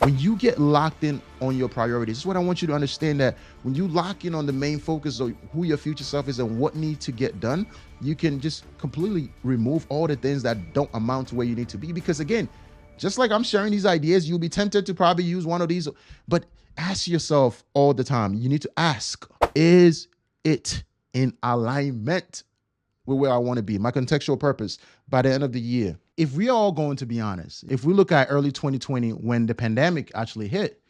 When you get locked in on your priorities, this is what I want you to understand, that when you lock in on the main focus of who your future self is and what needs to get done, you can just completely remove all the things that don't amount to where you need to be. Because again, just like I'm sharing these ideas, you'll be tempted to probably use one of these, but ask yourself all the time. You need to ask, is it in alignment with where I want to be, my contextual purpose by the end of the year? If we are all going to be honest, if we look at early 2020, when the pandemic actually hit,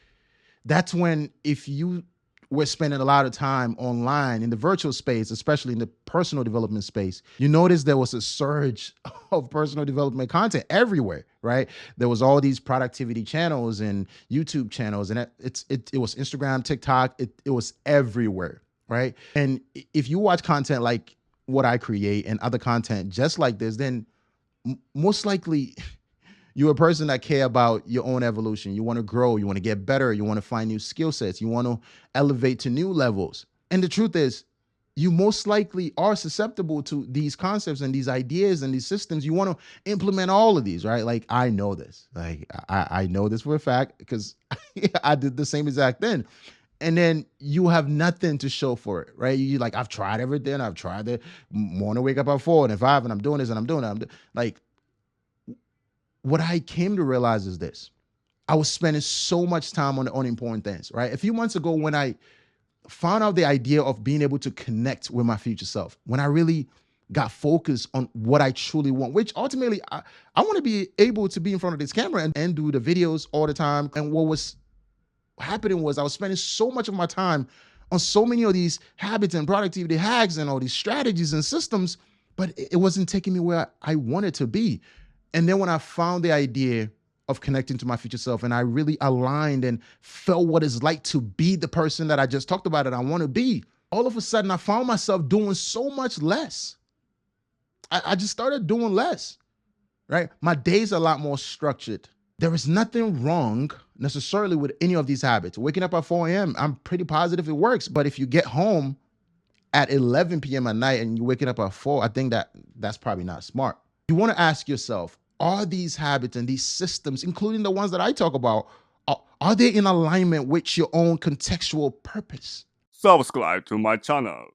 that's when, if you were spending a lot of time online in the virtual space, especially in the personal development space, you notice there was a surge of personal development content everywhere, right? There was all these productivity channels and YouTube channels, and it was Instagram, TikTok, it was everywhere, right? And if you watch content like what I create and other content just like this, then most likely you're a person that care about your own evolution. You want to grow, you want to get better, you want to find new skill sets, you want to elevate to new levels. And the truth is, you most likely are susceptible to these concepts and these ideas and these systems. You want to implement all of these, right? Like, I know this. Like, I know this for a fact because I did the same exact thing. And then you have nothing to show for it, right? You like, I've tried everything. I've tried the morning, wake up at 4 and 5, and I'm doing this and I'm doing that. Like, what I came to realize is this: I was spending so much time on the unimportant things, right? A few months ago, when I found out the idea of being able to connect with my future self, when I really got focused on what I truly want, which ultimately I want to be able to be in front of this camera and do the videos all the time. And what was happening was I was spending so much of my time on so many of these habits and productivity hacks and all these strategies and systems, but it wasn't taking me where I wanted to be. And then when I found the idea of connecting to my future self, and I really aligned and felt what it's like to be the person that I just talked about that I want to be, all of a sudden I found myself doing so much less. I just started doing less, right? My days are a lot more structured. There is nothing wrong necessarily with any of these habits. Waking up at 4 a.m., I'm pretty positive it works. But if you get home at 11 p.m. at night and you're waking up at 4, I think that's probably not smart. You want to ask yourself, are these habits and these systems, including the ones that I talk about, are they in alignment with your own contextual purpose? Subscribe to my channel.